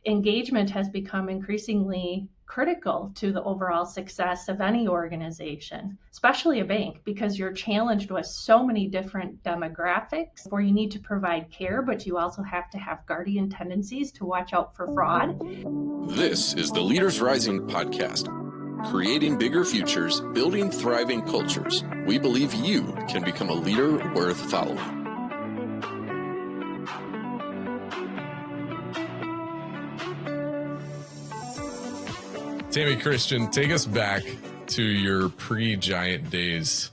engagement has become increasingly critical to the overall success of any organization, especially a bank, because you're challenged with so many different demographics where you need to provide care, but you also have to have guardian tendencies to watch out for fraud. This is the Leaders Rising podcast. Creating bigger futures, building thriving cultures. We believe you can become a leader worth following. Tammy, Christian, take us back to your pre-Giant days.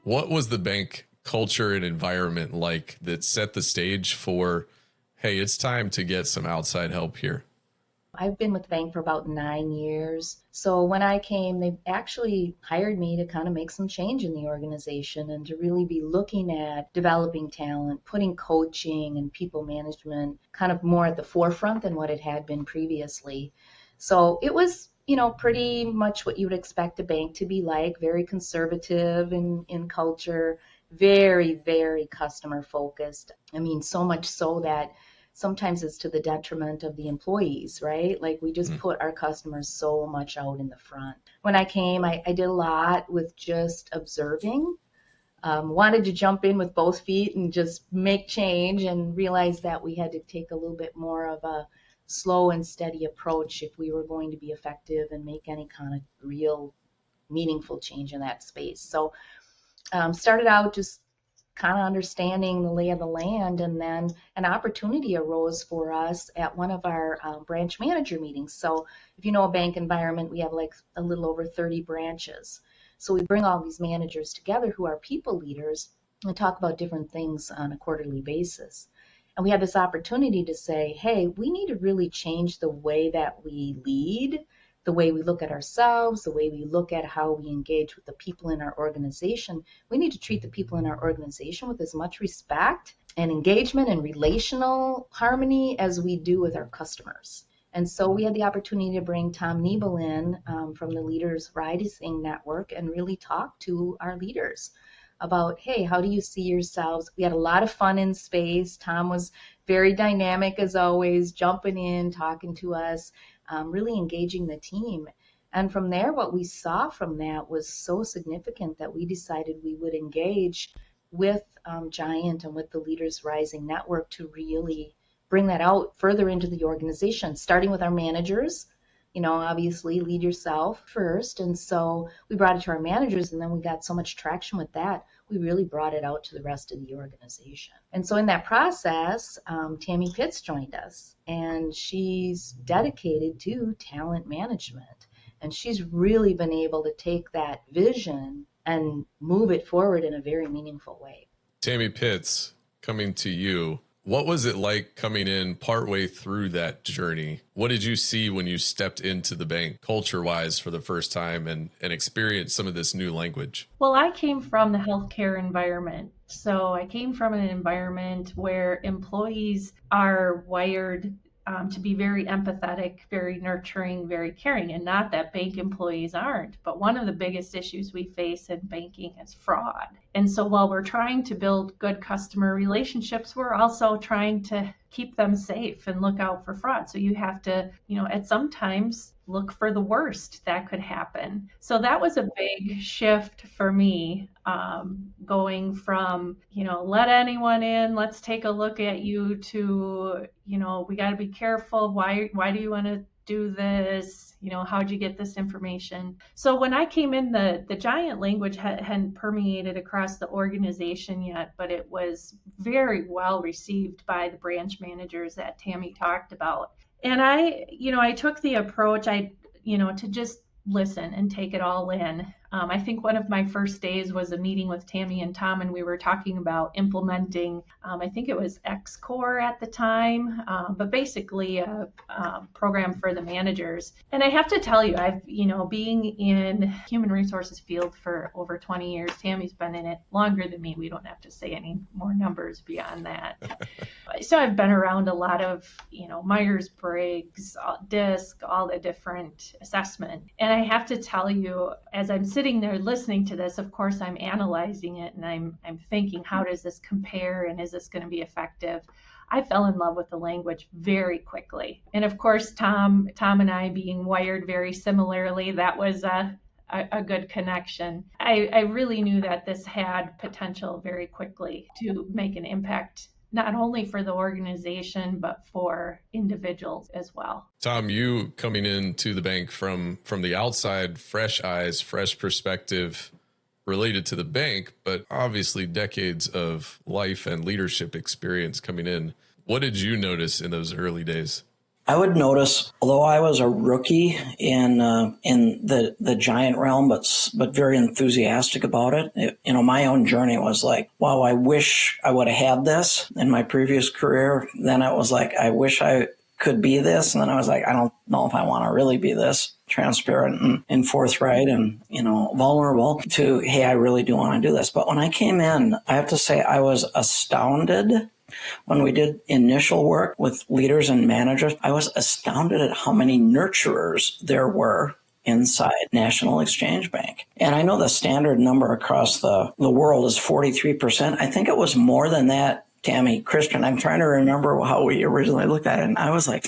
What was the bank culture and environment like that set the stage for, hey, it's time to get some outside help here? I've been with the bank for about 9 years. So when I came, they actually hired me to kind of make some change in the organization and to really be looking at developing talent, putting coaching and people management kind of more at the forefront than what it had been previously. So it was, pretty much what you would expect a bank to be like, very conservative in culture, very, very customer focused. I mean, so much so that sometimes it's to the detriment of the employees, right? Like we just put our customers so much out in the front. When I came, I did a lot with just observing, wanted to jump in with both feet and just make change, and realized that we had to take a little bit more of a slow and steady approach if we were going to be effective and make any kind of real meaningful change in that space. So started out just kind of understanding the lay of the land, and then an opportunity arose for us at one of our branch manager meetings. So if you know a bank environment, we have like a little over 30 branches. So we bring all these managers together who are people leaders and talk about different things on a quarterly basis. And we had this opportunity to say, hey, we need to really change the way that we lead, the way we look at ourselves, the way we look at how we engage with the people in our organization. We need to treat the people in our organization with as much respect and engagement and relational harmony as we do with our customers. And so we had the opportunity to bring Nebel in from the Leaders Rising Network and really talk to our leaders about, hey, how do you see yourselves? We had a lot of fun in space. Tom was very dynamic as always, jumping in, talking to us, really engaging the team. And from there, what we saw from that was so significant that we decided we would engage with Giant and with the Leaders Rising Network to really bring that out further into the organization, starting with our managers. Obviously lead yourself first. And so we brought it to our managers, and then we got so much traction with that, we really brought it out to the rest of the organization. And so in that process, Tammy Pitts joined us, and she's dedicated to talent management. And she's really been able to take that vision and move it forward in a very meaningful way. Tammy Pitts, coming to you. What was it like coming in partway through that journey? What did you see when you stepped into the bank culture-wise for the first time and experienced some of this new language? Well, I came from the healthcare environment. So I came from an environment where employees are wired to be very empathetic, very nurturing, very caring, and not that bank employees aren't. But one of the biggest issues we face in banking is fraud. And so while we're trying to build good customer relationships, we're also trying to keep them safe and look out for fraud. So you have to, at some times look for the worst that could happen. So that was a big shift for me, going from, let anyone in, let's take a look at you, to, we got to be careful. Why do you want to do this? How'd you get this information? So when I came in, the Giant language hadn't permeated across the organization yet, but it was very well received by the branch managers that Tammy talked about. And I took the approach, to just listen and take it all in. I think one of my first days was a meeting with Tammy and Tom, and we were talking about implementing, I think it was X-Core at the time, but basically a program for the managers. And I have to tell you, I've, being in human resources field for over 20 years, Tammy's been in it longer than me. We don't have to say any more numbers beyond that. So I've been around a lot of, Myers-Briggs, DISC, all the different assessment. And I have to tell you, as I'm sitting there listening to this, of course, I'm analyzing it and I'm thinking, how does this compare and is this going to be effective? I fell in love with the language very quickly. And of course, Tom and I being wired very similarly, that was a good connection. I really knew that this had potential very quickly to make an impact, not only for the organization, but for individuals as well. Tom, you coming into the bank from the outside, fresh eyes, fresh perspective related to the bank, but obviously decades of life and leadership experience coming in. What did you notice in those early days? I would notice, although I was a rookie in the giant realm, but very enthusiastic about it. My own journey was like, wow, I wish I would have had this in my previous career. Then it was like, I wish I could be this. And then I was like, I don't know if I want to really be this transparent and forthright and, vulnerable to, hey, I really do want to do this. But when I came in, I have to say I was astounded. When we did initial work with leaders and managers, I was astounded at how many nurturers there were inside National Exchange Bank. And I know the standard number across the world is 43%. I think it was more than that, Tammy, Christian. I'm trying to remember how we originally looked at it. And I was like,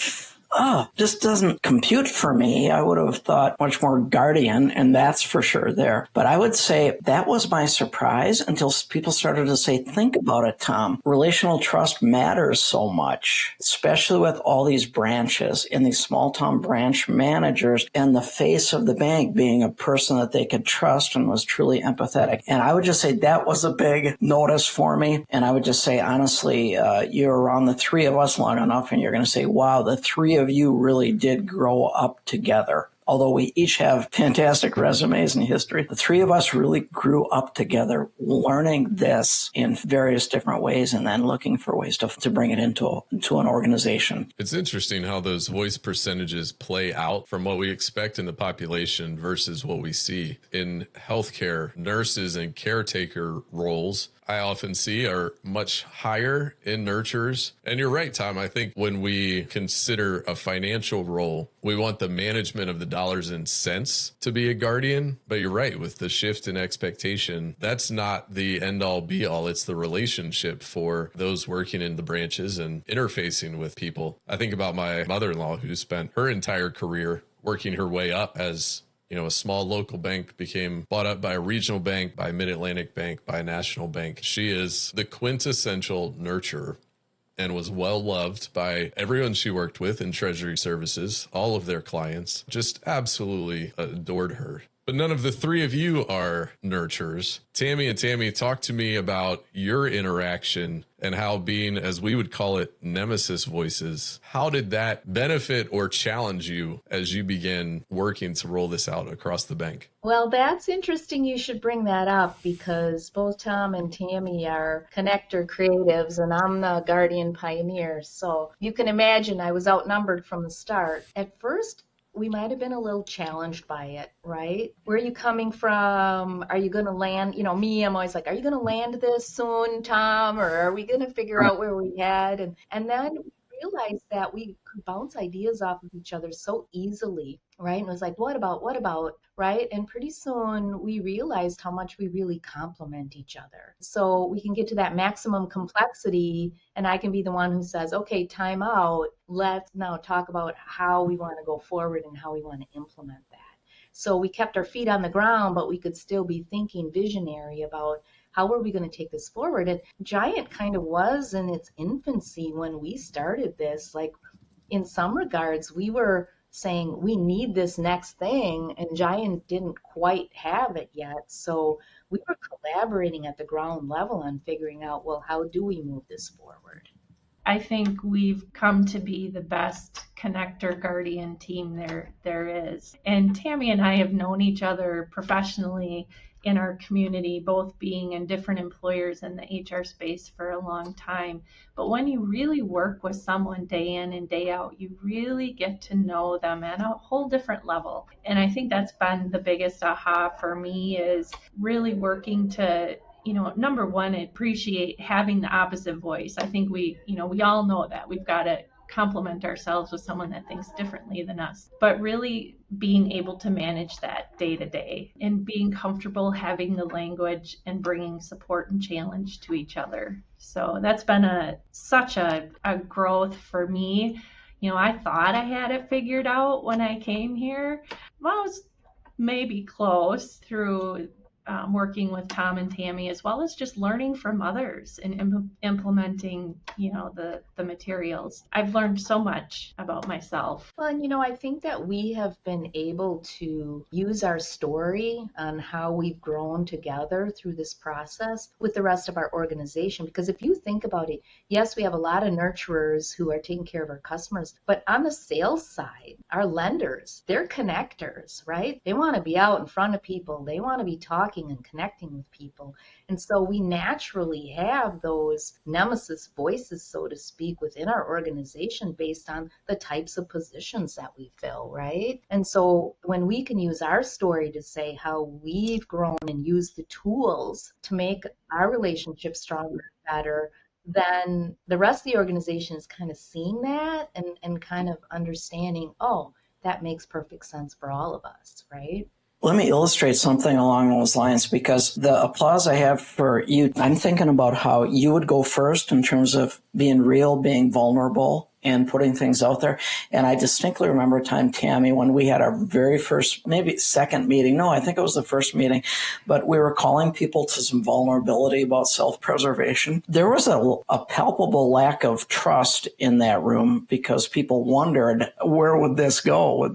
this doesn't compute for me. I would have thought much more guardian, and that's for sure there. But I would say that was my surprise until people started to say, think about it, Tom. Relational trust matters so much, especially with all these branches and these small town branch managers and the face of the bank being a person that they could trust and was truly empathetic. And I would just say that was a big notice for me. And I would just say, honestly, you're around the three of us long enough and you're going to say, wow, the three of you really did grow up together. Although we each have fantastic resumes and history, the three of us really grew up together, learning this in various different ways and then looking for ways to bring it into an organization. It's interesting how those voice percentages play out from what we expect in the population versus what we see in healthcare. Nurses and caretaker roles I often see are much higher in nurturers. And you're right, Tom. I think when we consider a financial role, we want the management of the dollars and cents to be a guardian. But you're right, with the shift in expectation, that's not the end all be all. It's the relationship for those working in the branches and interfacing with people. I think about my mother-in-law who spent her entire career working her way up as a small local bank became bought up by a regional bank, by Mid-Atlantic Bank, by a national bank. She is the quintessential nurturer and was well loved by everyone she worked with in Treasury Services. All of their clients just absolutely adored her. But none of the three of you are nurturers. Tammy and Tammy, talk to me about your interaction and how being, as we would call it, nemesis voices. How did that benefit or challenge you as you began working to roll this out across the bank? Well, that's interesting you should bring that up because both Tom and Tammy are connector creatives and I'm the guardian pioneer. So you can imagine I was outnumbered from the start. At first, we might have been a little challenged by it, right? Where are you coming from? Are you going to land? Me, I'm always like, are you going to land this soon, Tom? Or are we going to figure out where we head? And then we realized that we could bounce ideas off of each other so easily, right? And it was like, what about, right? And pretty soon we realized how much we really complement each other. So we can get to that maximum complexity and I can be the one who says, okay, time out. Let's now talk about how we want to go forward and how we want to implement that. So we kept our feet on the ground, but we could still be thinking visionary about how are we going to take this forward? And Giant kind of was in its infancy when we started this. Like in some regards, we were saying we need this next thing and Giant didn't quite have it yet. So we were collaborating at the ground level on figuring out, well, how do we move this forward? I think we've come to be the best connector guardian team there is. And Tammy and I have known each other professionally in our community, both being in different employers in the HR space for a long time. But when you really work with someone day in and day out, you really get to know them at a whole different level. And I think that's been the biggest aha for me, is really working to, number one, appreciate having the opposite voice. I think we all know that we've got to complement ourselves with someone that thinks differently than us. But really being able to manage that day to day and being comfortable having the language and bringing support and challenge to each other. So that's been such a growth for me. I thought I had it figured out when I came here. Well, I was maybe close through working with Tom and Tammy, as well as just learning from others and implementing, the materials. I've learned so much about myself. Well, and I think that we have been able to use our story on how we've grown together through this process with the rest of our organization. Because if you think about it, yes, we have a lot of nurturers who are taking care of our customers, but on the sales side, our lenders, they're connectors, right? They want to be out in front of people. They want to be talking and connecting with people. And so we naturally have those nemesis voices, so to speak, within our organization based on the types of positions that we fill, right? And so when we can use our story to say how we've grown and used the tools to make our relationship stronger and better, then the rest of the organization is kind of seeing that and kind of understanding, oh, that makes perfect sense for all of us, right? Let me illustrate something along those lines, because the applause I have for you, I'm thinking about how you would go first in terms of being real, being vulnerable, and putting things out there. And I distinctly remember a time, Tammy, when we had our very first, maybe second meeting. No, I think it was the first meeting, but we were calling people to some vulnerability about self-preservation. There was a palpable lack of trust in that room because people wondered, where would this go?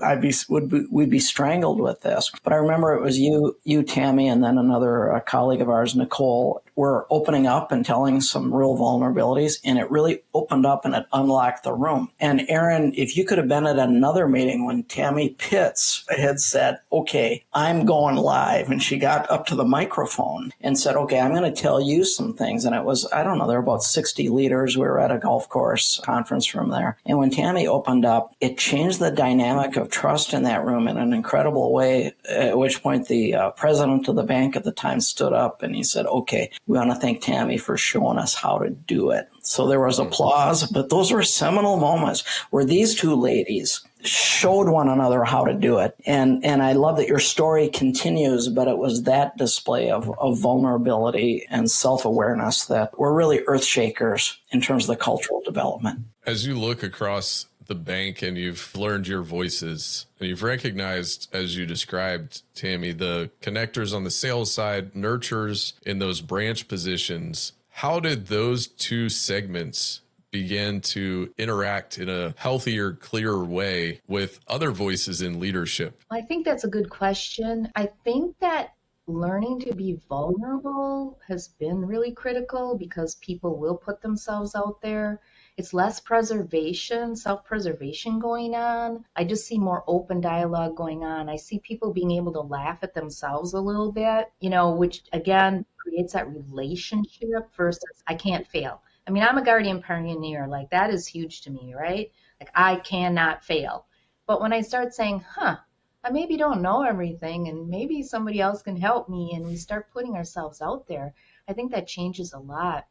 Would we be strangled with this? But I remember it was you, Tammy, and then another colleague of ours, Nicole, were opening up and telling some real vulnerabilities, and it really opened up and it unlocked the room. And Aaron, if you could have been at another meeting when Tammy Pitts had said, okay, I'm going live, and she got up to the microphone and said, okay, I'm going to tell you some things. And it was, I don't know, there were about 60 leaders. We were at a golf course conference room there. And when Tammy opened up, it changed the dynamic of trust in that room in an incredible way, at which point the president of the bank at the time stood up and he said, okay, we want to thank Tammy for showing us how to do it. So there was applause, but those were seminal moments where these two ladies showed one another how to do it. And I love that your story continues, but it was that display of vulnerability and self-awareness that were really earth shakers in terms of the cultural development. As you look across the bank and you've learned your voices and you've recognized, as you described, Tammy, the connectors on the sales side, nurturers in those branch positions, how did those two segments begin to interact in a healthier, clearer way with other voices in leadership? I think that's a good question. I think that learning to be vulnerable has been really critical because people will put themselves out there. It's less self-preservation going on. I just see more open dialogue going on. I see people being able to laugh at themselves a little bit, which again creates that relationship versus I can't fail. I mean, I'm a guardian pioneer. Like, that is huge to me, right? Like, I cannot fail. But when I start saying, I maybe don't know everything and maybe somebody else can help me, and we start putting ourselves out there, I think that changes a lot.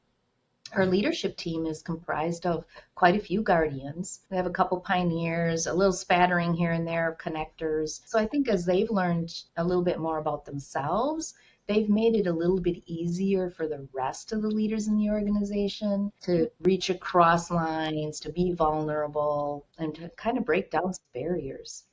Our leadership team is comprised of quite a few guardians. We have a couple pioneers, a little spattering here and there of connectors. So I think as they've learned a little bit more about themselves, they've made it a little bit easier for the rest of the leaders in the organization to reach across lines, to be vulnerable, and to kind of break down some barriers.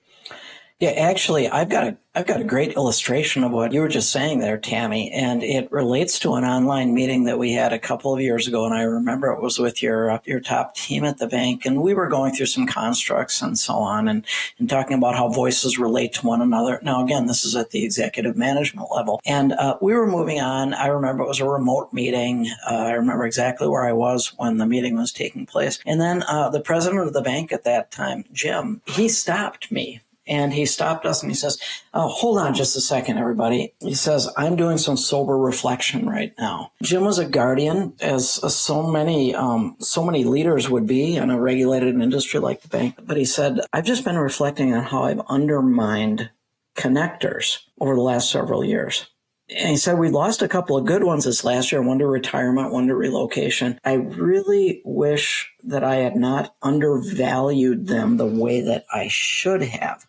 Yeah, actually, I've got a great illustration of what you were just saying there, Tammy, and it relates to an online meeting that we had a couple of years ago, and I remember it was with your top team at the bank, and we were going through some constructs and so on, and talking about how voices relate to one another. Now, again, this is at the executive management level, and we were moving on. I remember it was a remote meeting. I remember exactly where I was when the meeting was taking place, and then the president of the bank at that time, Jim, he stopped me. And he stopped us and he says, hold on just a second, everybody. He says, I'm doing some sober reflection right now. Jim was a guardian, as so many leaders would be in a regulated industry like the bank. But he said, I've just been reflecting on how I've undermined connectors over the last several years. And he said, we lost a couple of good ones this last year, one to retirement, one to relocation. I really wish that I had not undervalued them the way that I should have,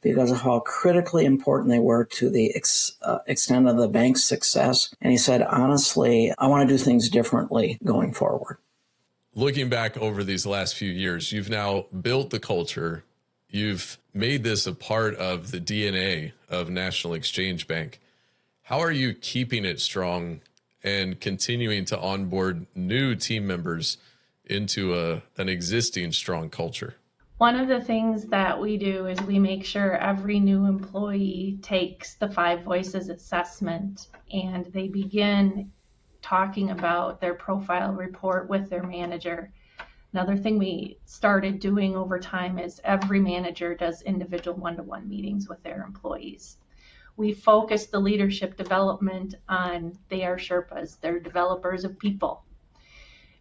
because of how critically important they were to the extent of the bank's success. And he said, honestly, I want to do things differently going forward. Looking back over these last few years, you've now built the culture. You've made this a part of the DNA of National Exchange Bank. How are you keeping it strong and continuing to onboard new team members into an existing strong culture? One of the things that we do is we make sure every new employee takes the 5 Voices assessment, and they begin talking about their profile report with their manager. Another thing we started doing over time is every manager does individual one-to-one meetings with their employees. We focus the leadership development on they are Sherpas, they're developers of people.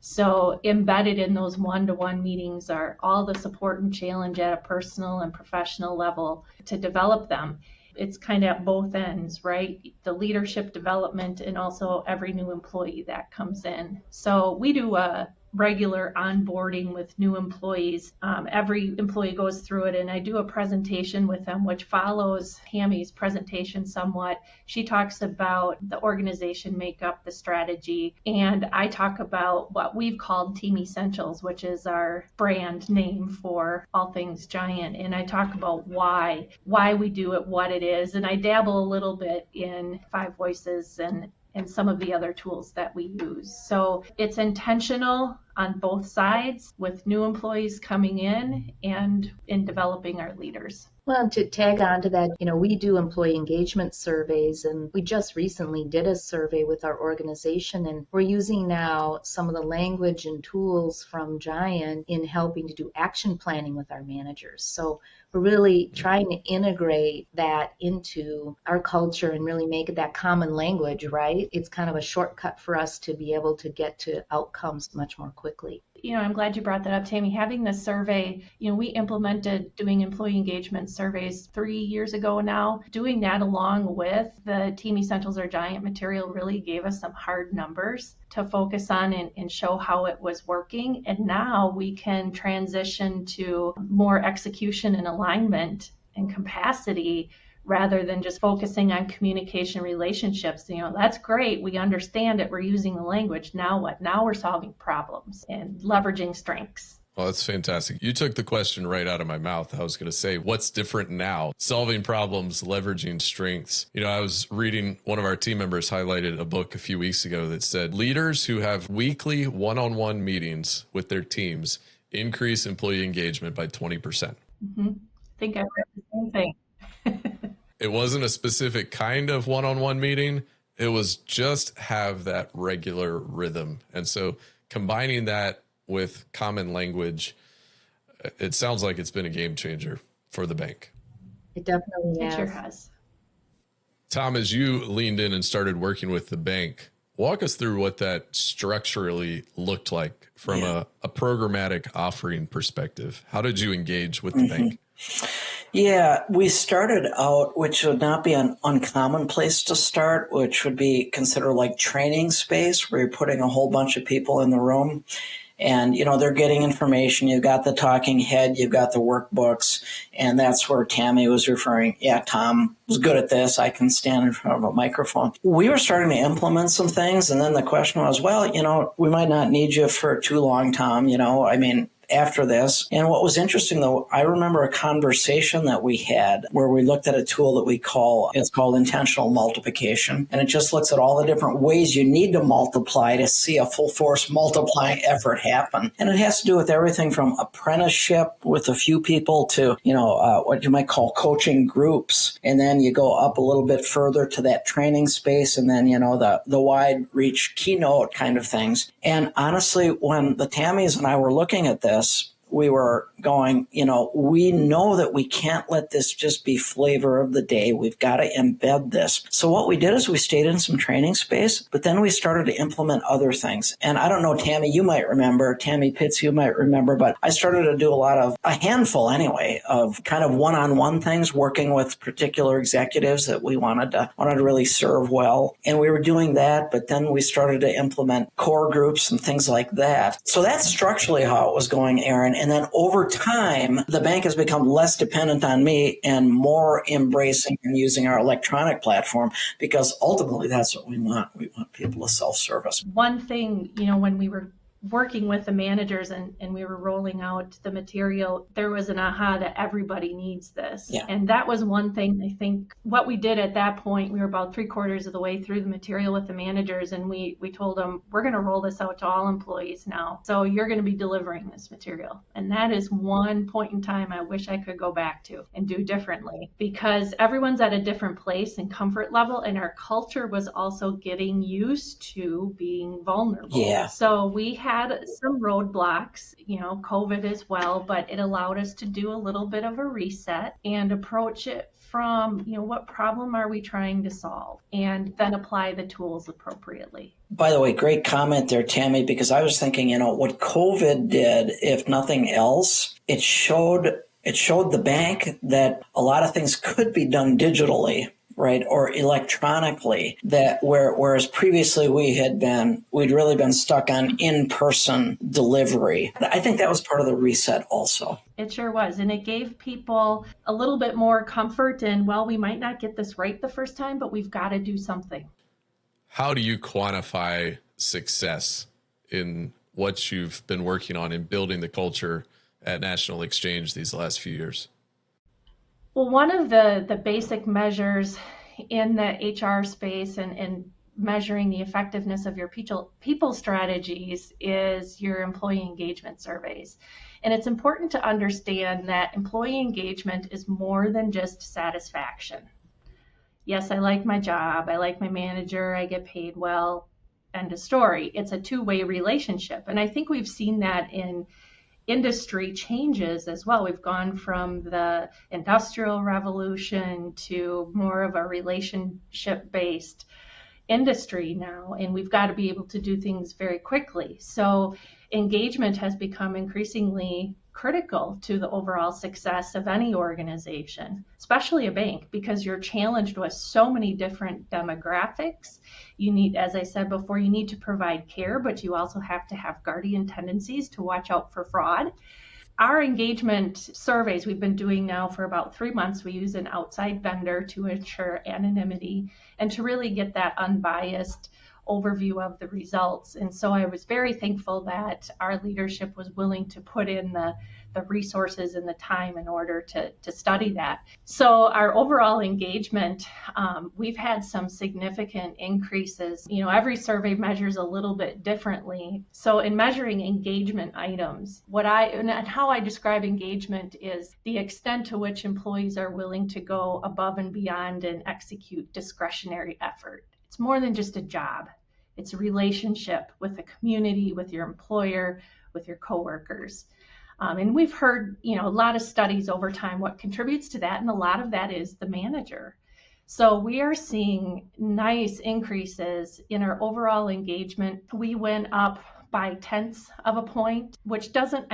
So embedded in those one-to-one meetings are all the support and challenge at a personal and professional level to develop them. It's kind of at both ends, right? The leadership development and also every new employee that comes in. So we do a regular onboarding with new employees. Every employee goes through it, and I do a presentation with them, which follows Tammy's presentation somewhat. She talks about the organization makeup, the strategy, and I talk about what we've called Team Essentials, which is our brand name for all things Giant. And I talk about why we do it, what it is, and I dabble a little bit in 5 Voices and some of the other tools that we use. So it's intentional on both sides with new employees coming in and in developing our leaders. Well, to tag on to that, we do employee engagement surveys, and we just recently did a survey with our organization, and we're using now some of the language and tools from Giant in helping to do action planning with our managers. So we're really trying to integrate that into our culture and really make it that common language, right? It's kind of a shortcut for us to be able to get to outcomes much more quickly. I'm glad you brought that up, Tammy. Having this survey, we implemented doing employee engagement surveys 3 years ago now. Doing that along with the Team Essentials or Giant material really gave us some hard numbers to focus on and show how it was working. And now we can transition to more execution and alignment and capacity rather than just focusing on communication relationships. That's great. We understand it. We're using the language. Now what? Now we're solving problems and leveraging strengths. Well, that's fantastic. You took the question right out of my mouth. I was going to say, what's different now? Solving problems, leveraging strengths. I was reading, one of our team members highlighted a book a few weeks ago that said leaders who have weekly one-on-one meetings with their teams increase employee engagement by 20%. Mm-hmm. I think I read the same thing. It wasn't a specific kind of one-on-one meeting. It was just have that regular rhythm. And so combining that with common language, it sounds like it's been a game changer for the bank. It definitely has. It sure has. Tom, as you leaned in and started working with the bank, walk us through what that structurally looked like from a programmatic offering perspective. How did you engage with the bank? Yeah, we started out, which would not be an uncommon place to start, which would be considered like training space where you're putting a whole bunch of people in the room. And, they're getting information. You've got the talking head, you've got the workbooks, and that's where Tammy was referring. Yeah, Tom was good at this. I can stand in front of a microphone. We were starting to implement some things, and then the question was, well, we might not need you for too long, Tom. After this. And what was interesting, though, I remember a conversation that we had where we looked at a tool that it's called intentional multiplication. And it just looks at all the different ways you need to multiply to see a full force multiplying effort happen. And it has to do with everything from apprenticeship with a few people to, what you might call coaching groups. And then you go up a little bit further to that training space and then, the wide reach keynote kind of things. And honestly, when the Tammys and I were looking at this, we were going, we know that we can't let this just be flavor of the day. We've got to embed this. So what we did is we stayed in some training space, but then we started to implement other things. And I don't know, Tammy, you might remember, Tammy Pitts, you might remember, but I started to do a handful anyway, of kind of one-on-one things, working with particular executives that we wanted to really serve well. And we were doing that, but then we started to implement core groups and things like that. So that's structurally how it was going, Aaron. And then over time, the bank has become less dependent on me and more embracing and using our electronic platform, because ultimately that's what we want. We want people to self-service. One thing, when we were working with the managers and we were rolling out the material, there was an aha that everybody needs this. Yeah. And that was one thing. I think what we did at that point, we were about 3/4 of the way through the material with the managers, and we told them, we're going to roll this out to all employees now. So you're going to be delivering this material. And that is one point in time I wish I could go back to and do differently, because everyone's at a different place and comfort level, and our culture was also getting used to being vulnerable. Yeah. So we had some roadblocks, COVID as well, but it allowed us to do a little bit of a reset and approach it from, what problem are we trying to solve, and then apply the tools appropriately. By the way, great comment there, Tammy, because I was thinking, what COVID did, if nothing else, it showed the bank that a lot of things could be done digitally, right, or electronically, whereas previously we'd really been stuck on in-person delivery. I think that was part of the reset also. It sure was. And it gave people a little bit more comfort in, well, we might not get this right the first time, but we've got to do something. How do you quantify success in what you've been working on in building the culture at National Exchange these last few years? Well, one of the basic measures in the HR space and measuring the effectiveness of your people strategies is your employee engagement surveys. And it's important to understand that employee engagement is more than just satisfaction. Yes, I like my job, I like my manager, I get paid well, end of story. It's a two-way relationship. And I think we've seen that in industry changes as well. We've gone from the industrial revolution to more of a relationship-based industry now, and we've got to be able to do things very quickly. So engagement has become increasingly critical to the overall success of any organization, especially a bank, because you're challenged with so many different demographics. You need, as I said before, you need to provide care, but you also have to have guardian tendencies to watch out for fraud. Our engagement surveys we've been doing now for about 3 months. We use an outside vendor to ensure anonymity and to really get that unbiased overview of the results. And so I was very thankful that our leadership was willing to put in the resources and the time in order to study that. So our overall engagement, we've had some significant increases. Every survey measures a little bit differently. So in measuring engagement items, and how I describe engagement is the extent to which employees are willing to go above and beyond and execute discretionary effort. It's more than just a job. It's a relationship with the community, with your employer, with your coworkers. And we've heard, a lot of studies over time what contributes to that, and a lot of that is the manager. So we are seeing nice increases in our overall engagement. We went up by 0.1 of a point, which doesn't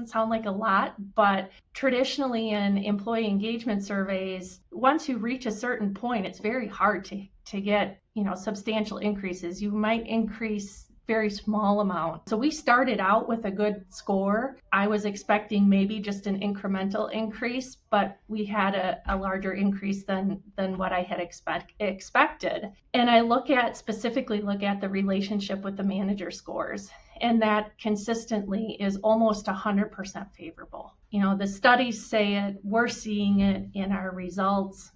sound like a lot, but traditionally in employee engagement surveys, once you reach a certain point, it's very hard to get, substantial increases. You might increase very small amount. So we started out with a good score. I was expecting maybe just an incremental increase, but we had a larger increase than what I had expected. And I specifically look at the relationship with the manager scores, and that consistently is almost 100% favorable. The studies say it, we're seeing it in our results.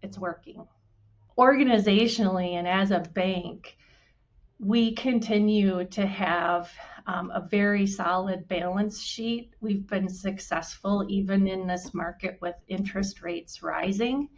It's working. Organizationally and as a bank, we continue to have a very solid balance sheet. We've been successful even in this market with interest rates rising.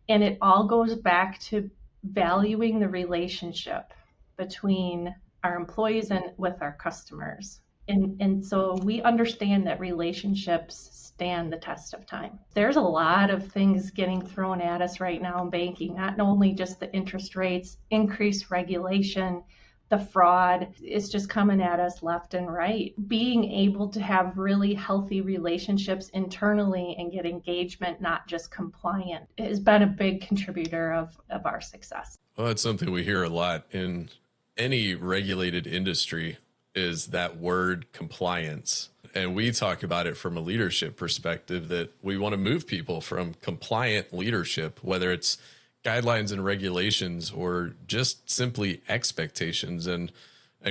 And it all goes back to valuing the relationship between our employees and with our customers. And so we understand that relationships stand the test of time. There's a lot of things getting thrown at us right now in banking, not only just the interest rates, increased regulation, the fraud is just coming at us left and right. Being able to have really healthy relationships internally and get engagement, not just compliant, has been a big contributor of our success. Well, that's something we hear a lot in any regulated industry, is that word compliance. And we talk about it from a leadership perspective, that we want to move people from compliant leadership, whether it's guidelines and regulations or just simply expectations, and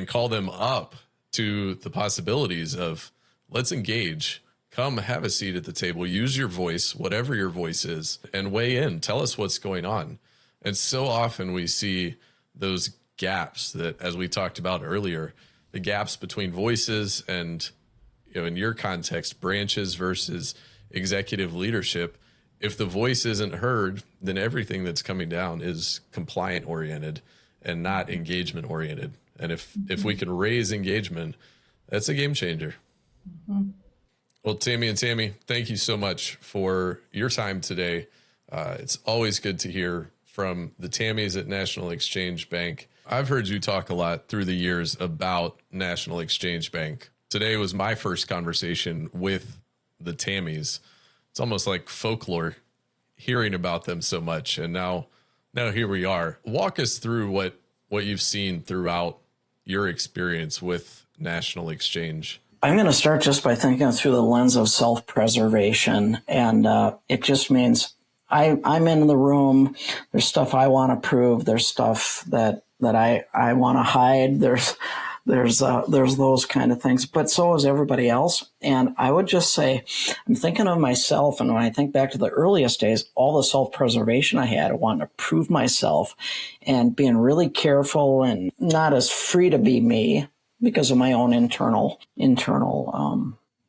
call them up to the possibilities of, let's engage, come have a seat at the table, use your voice, whatever your voice is, and weigh in, tell us what's going on. And so often we see those gaps that, as we talked about earlier, the gaps between voices and, in your context, branches versus executive leadership. If the voice isn't heard, then everything that's coming down is compliant oriented and not engagement oriented. And if we can raise engagement, that's a game changer. Mm-hmm. Well, Tammy and Tammy, thank you so much for your time today. It's always good to hear from the Tammys at National Exchange Bank. I've heard you talk a lot through the years about National Exchange Bank. Today was my first conversation with the Tammys. It's almost like folklore hearing about them so much. And now here we are. Walk us through what you've seen throughout your experience with National Exchange. I'm going to start just by thinking through the lens of self-preservation. And it just means I'm in the room. There's stuff I want to prove. There's stuff that I want to hide. There's those kind of things, but so is everybody else. And I would just say, I'm thinking of myself. And when I think back to the earliest days, all the self-preservation I had, wanting to prove myself and being really careful and not as free to be me because of my own internal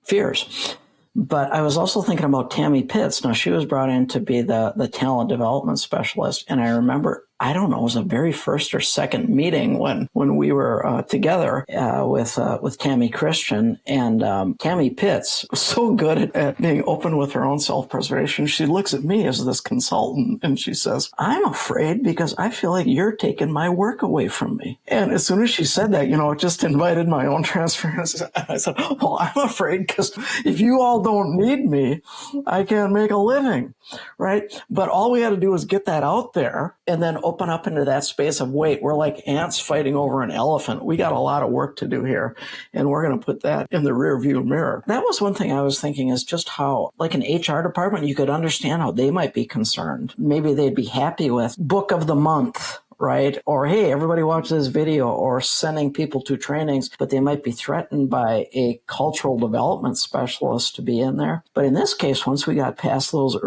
fears. But I was also thinking about Tammy Pitts. Now, she was brought in to be the talent development specialist. And I remember, I don't know, it was the very first or second meeting when we were together with Tammy Christian. And Tammy Pitts was so good at being open with her own self-preservation. She looks at me as this consultant and she says, I'm afraid because I feel like you're taking my work away from me. And as soon as she said that, it just invited my own transparency. I said, well, I'm afraid because if you all don't need me, I can't make a living, right? But all we had to do was get that out there and then open up into that space of, wait, we're like ants fighting over an elephant. We got a lot of work to do here, and we're going to put that in the rear view mirror. That was one thing I was thinking, is just how, like an HR department, you could understand how they might be concerned. Maybe they'd be happy with book of the month, right? Or, hey, everybody watch this video, or sending people to trainings, but they might be threatened by a cultural development specialist to be in there. But in this case, once we got past the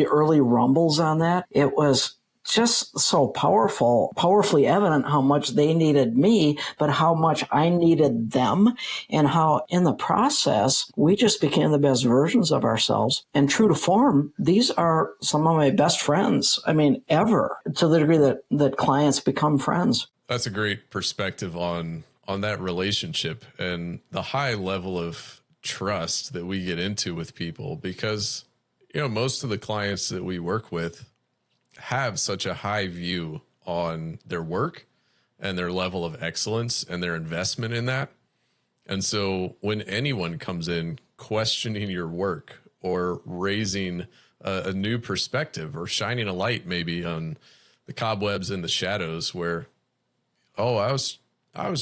early rumbles on that, it was just so powerfully evident how much they needed me, but how much I needed them, and how in the process, we just became the best versions of ourselves. And true to form, these are some of my best friends, ever, to the degree that clients become friends. That's a great perspective on that relationship and the high level of trust that we get into with people, because, most of the clients that we work with have such a high view on their work and their level of excellence and their investment in that. And so when anyone comes in questioning your work or raising a new perspective or shining a light maybe on the cobwebs and the shadows where, I was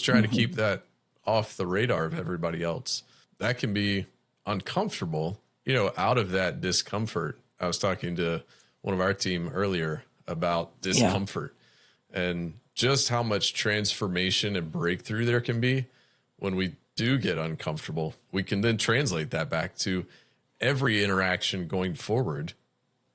trying to keep that off the radar of everybody else, that can be uncomfortable, out of that discomfort. I was talking to one of our team earlier about discomfort and just how much transformation and breakthrough there can be when we do get uncomfortable. We can then translate that back to every interaction going forward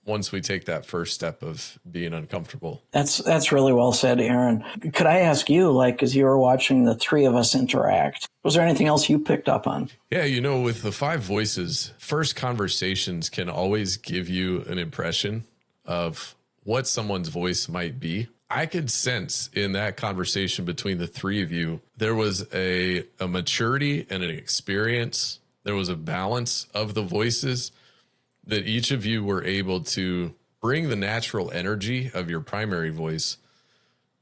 once we take that first step of being uncomfortable. That's really well said, Aaron. Could I ask you, as you were watching the three of us interact, was there anything else you picked up on? Yeah, with the 5 voices, first conversations can always give you an impression of what someone's voice might be. I could sense in that conversation between the three of you, there was a maturity and an experience. There was a balance of the voices that each of you were able to bring the natural energy of your primary voice,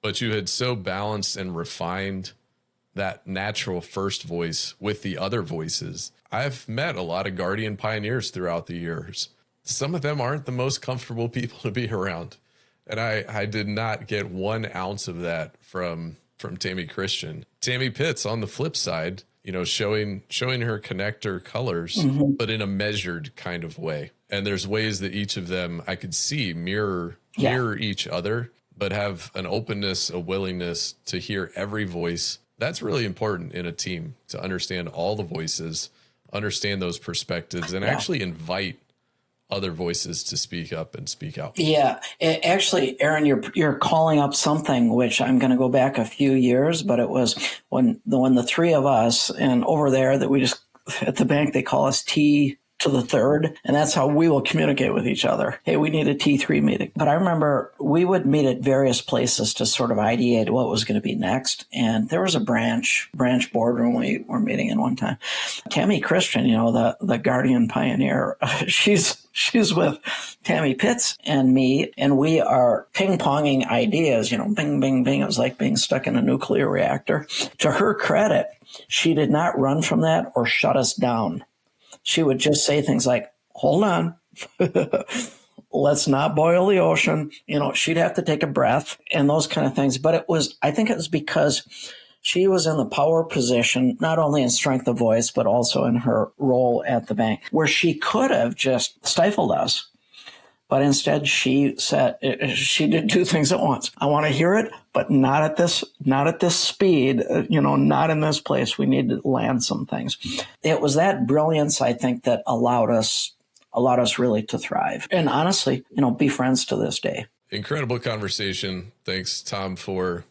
but you had so balanced and refined that natural first voice with the other voices. I've met a lot of guardian pioneers throughout the years. Some of them aren't the most comfortable people to be around. And I did not get 1 ounce of that from Tammy Christian. Tammy Pitts, on the flip side, showing her connector colors, but in a measured kind of way. And there's ways that each of them I could see mirror each other, but have an openness, a willingness to hear every voice. That's really important in a team, to understand all the voices, understand those perspectives, and actually invite other voices to speak up and speak out. Yeah, actually, Aaron, you're calling up something which I'm going to go back a few years, but it was when the three of us, and over there that we just at the bank they call us T to the third, and that's how we will communicate with each other. Hey, we need a T3 meeting. But I remember we would meet at various places to sort of ideate what was going to be next. And there was a branch boardroom we were meeting in one time. Tammy Christian, the guardian pioneer, she's with Tammy Pitts and me, and we are ping-ponging ideas, bing, bing, bing. It was like being stuck in a nuclear reactor. To her credit, she did not run from that or shut us down. She would just say things like, hold on, let's not boil the ocean. She'd have to take a breath and those kind of things. But I think it was because she was in the power position, not only in strength of voice, but also in her role at the bank, where she could have just stifled us. But instead, she did 2 things at once. I want to hear it, but not at this speed, not in this place. We need to land some things. It was that brilliance, I think, that allowed us really to thrive. And honestly, be friends to this day. Incredible conversation. Thanks, Tom, for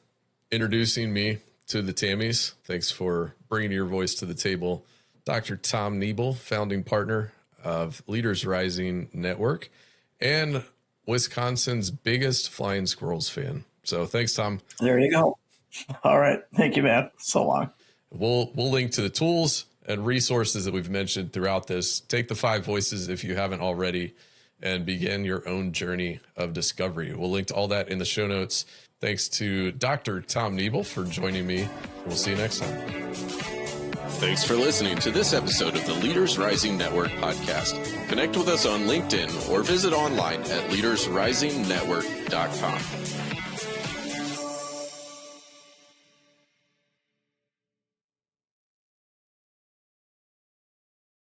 introducing me to the Tammys. Thanks for bringing your voice to the table. Dr. Tom Nebel, founding partner of Leaders Rising Network, and Wisconsin's biggest Flying Squirrels fan. So thanks, Tom. There you go. All right. Thank you, man. So long. We'll link to the tools and resources that we've mentioned throughout this. Take the 5 voices if you haven't already, and begin your own journey of discovery. We'll link to all that in the show notes. Thanks to Dr. Tom Nebel for joining me. We'll see you next time. Thanks for listening to this episode of the Leaders Rising Network podcast. Connect with us on LinkedIn or visit online at leadersrisingnetwork.com.